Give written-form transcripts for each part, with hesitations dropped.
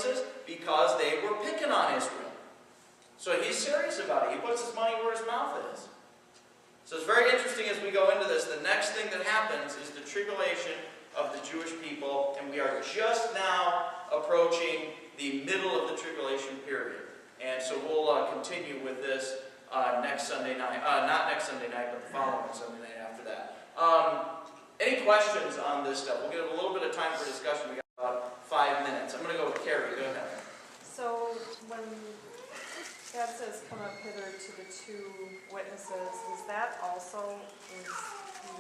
places? Because they were picking on Israel. So he's serious about it. He puts his money where his mouth is. So it's very interesting as we go into this. The next thing that happens is the tribulation of the Jewish people, and we are just now approaching the middle of the tribulation period. And so we'll continue with this next Sunday night. Not next Sunday night, but the following Sunday night after that. Any questions on this stuff? We'll give a little bit of time for discussion. We got about 5 minutes. I'm going to go with Carrie. Go ahead. So when God says, come up hither to the two witnesses, is that also, we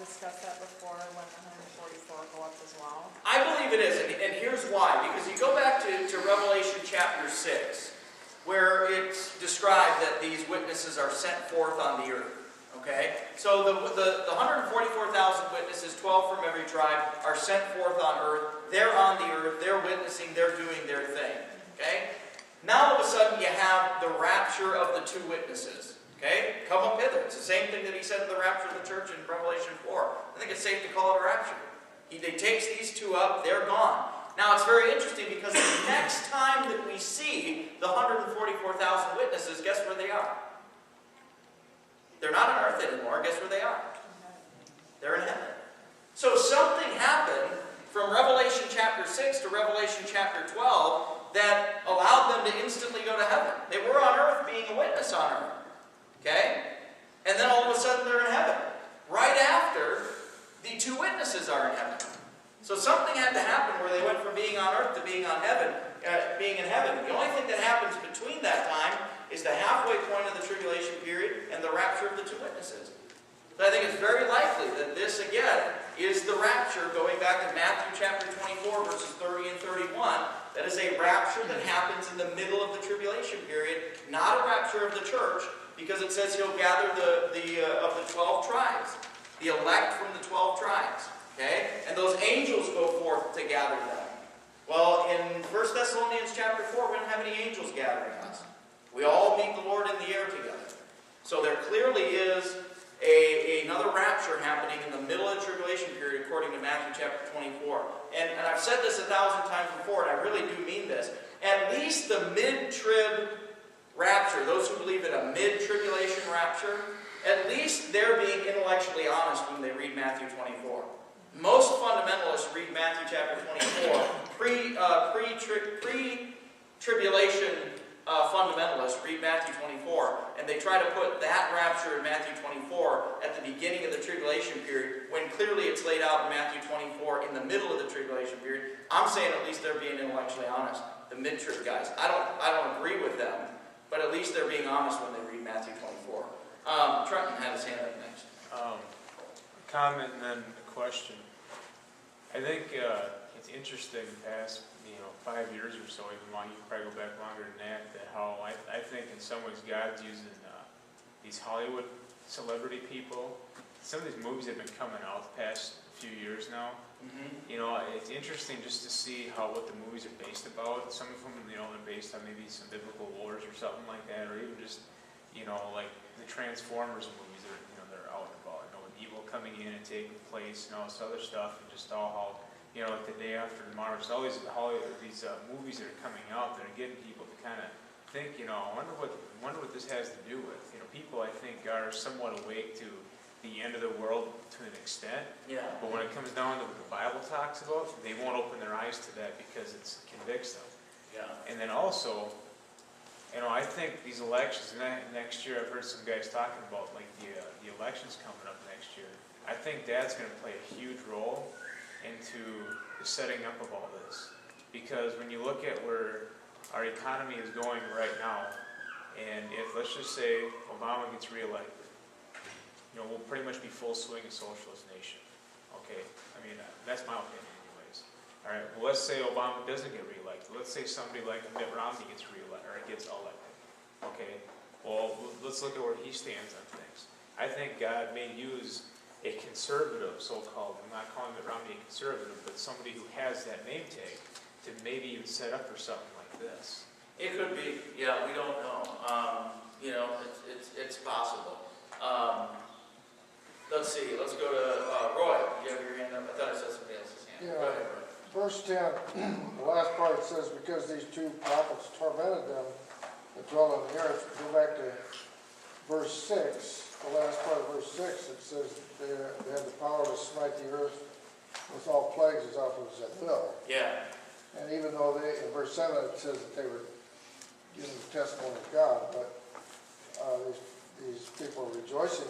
discussed that before, when 144 go up as well? I believe it is, and here's why. Because you go back to Revelation chapter 6, where it's described that these witnesses are sent forth on the earth. Okay? So the 144,000 witnesses, 12 from every tribe, are sent forth on earth. They're on the earth. They're witnessing. They're doing their thing. Okay? Now all of a sudden you have the rapture of the two witnesses. Okay? Come up hither. It's the same thing that he said to the rapture of the church in Revelation 4. I think it's safe to call it a rapture. He takes these two up. They're gone. Now it's very interesting because the next time that we see the 144,000 witnesses, guess where they are? They're not on earth anymore. Guess where they are? They're in heaven. So something happened from Revelation chapter 6 to Revelation chapter 12 that allowed them to instantly go to heaven. They were on earth being a witness on earth. Okay? And then all of a sudden they're in heaven. Right after the two witnesses are in heaven. So something had to happen where they went from being on earth to being on heaven, being in heaven. The only thing that happens between that time is the halfway point of the tribulation period and the rapture of the two witnesses. But I think it's very likely that this, again, is the rapture, going back to Matthew chapter 24, verses 30 and 31. That is a rapture that happens in the middle of the tribulation period, not a rapture of the church, because it says he'll gather of the 12 tribes, the elect from the 12 tribes. Okay? And those angels go forth to gather them. Well, in 1 Thessalonians chapter 4, we don't have any angels gathering us. We all meet the Lord in the air together. So there clearly is another rapture happening in the middle of the tribulation period, according to Matthew chapter 24. And I've said this 1,000 times before, and I really do mean this. At least the mid-trib rapture, those who believe in a mid-tribulation rapture, at least they're being intellectually honest when they read Matthew 24. Most fundamentalists read Matthew chapter 24, pre-tribulation fundamentalists read Matthew 24, and they try to put that rapture in Matthew 24 at the beginning of the tribulation period, when clearly it's laid out in Matthew 24 in the middle of the tribulation period. I'm saying at least they're being intellectually honest. The mid-trib guys. I don't agree with them, but at least they're being honest when they read Matthew 24. Trenton had his hand up next. Comment and then a question. I think it's interesting the past 5 years or so, even longer, you can probably go back longer than that, how I think in some ways God's using these Hollywood celebrity people. Some of these movies have been coming out the past few years now. Mm-hmm. It's interesting just to see what the movies are based about. Some of them, they're based on maybe some biblical wars or something like that, or even just, like the Transformers movies that are out and about. With evil coming in and taking place, this other stuff, and just all how, like the day after tomorrow, just all these movies that are coming out that are getting people to kind of think, I wonder what this has to do with. People I think are somewhat awake to the end of the world to an extent. Yeah. But when it comes down to what the Bible talks about, they won't open their eyes to that because it convicts them. Yeah. And then also, I think these elections next year, I've heard some guys talking about like the elections coming up next year. I think that's going to play a huge role into the setting up of all this. Because when you look at where our economy is going right now, and if, let's just say, Obama gets reelected, we'll pretty much be full swing a socialist nation. Okay? I mean, that's my opinion anyways. All right, well, let's say Obama doesn't get reelected. Let's say somebody like Mitt Romney gets reelected, or gets elected. Okay? Well, let's look at where he stands on things. I think God may use a conservative, so-called, I'm not calling Mitt Romney a conservative, but somebody who has that name tag to maybe even set up for something like this. It could be. Yeah, we don't know. It's possible. Let's see. Let's go to Roy. You have your hand up. I thought I saw somebody else's hand. Yeah. Go ahead, Roy. verse 10, the last part says, because these two prophets tormented them that dwell on the earth. Go back to verse 6, the last part of verse 6, it says they had the power to smite the earth with all plagues as often as they will. Yeah. And even though in verse 7 it says that they were giving the testimony of God, but these people are rejoicing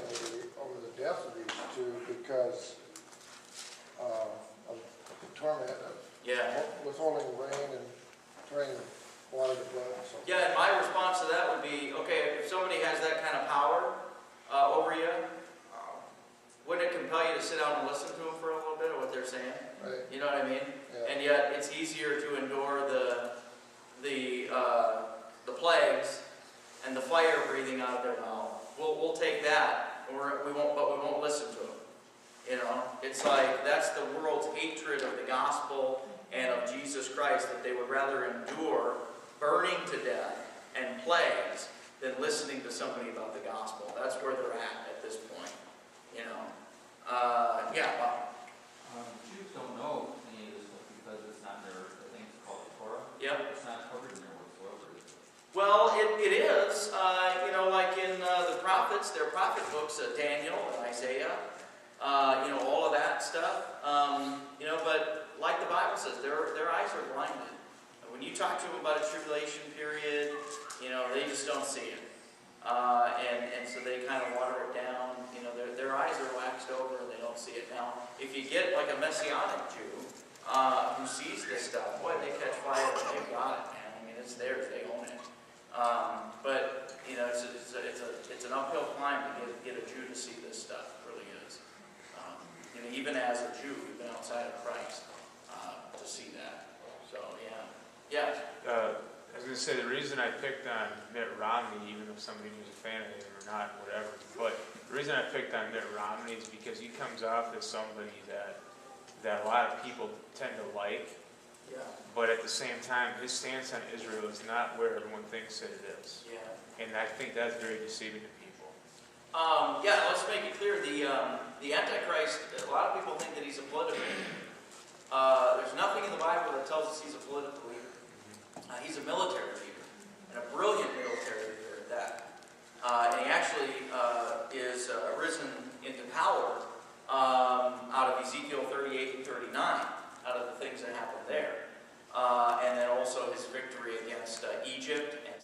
over the death of these two because of the torment of withholding rain and turning water to blood and so forth. Yeah, and my response to that would be, okay, if somebody has that kind of power over you, wouldn't it compel you to sit down and listen to them for a little bit of what they're saying? Right. You know what I mean? Yeah. And yet it's easier to endure the plagues and the fire breathing out of their mouth. We'll take that, but we won't listen to them. You know, it's like that's the world's hatred of the gospel and of Jesus Christ, that they would rather endure burning to death and plagues than listening to somebody about the gospel. That's where they're at this point. You know, Bob. Jews don't know any of this stuff because it's not their, I think it's called the Torah. Yep. It's not covered in there whatsoever, is it? Well, it is. You know, like in the prophets, their prophet books, Daniel and Isaiah. You know, all of that stuff. You know, but like the Bible says, their eyes are blinded. And when you talk to them about a tribulation period, you know, they just don't see it. And so they kind of water it down. You know, their eyes are waxed over and they don't see it. Now, if you get like a Messianic Jew who sees this stuff, boy, they catch fire and they've got it, man. I mean, it's theirs. They own it. But you know, it's an uphill climb to get a Jew to see this stuff. It really is. You know, even as a Jew, even outside of Christ, to see that. So yeah. I was going to say, the reason I picked on Mitt Romney, even if somebody was a fan of him or not, whatever, but the reason I picked on Mitt Romney is because he comes off as somebody that a lot of people tend to like, Yeah. but at the same time, his stance on Israel is not where everyone thinks that it is. Yeah. And I think that's very deceiving to people. Yeah, let's make it clear. The Antichrist, a lot of people think that he's a political leader. There's nothing in the Bible that tells us he's a political leader. He's a military leader, and a brilliant military leader at that. And he actually is risen into power out of Ezekiel 38 and 39, out of the things that happened there. And then also his victory against Egypt and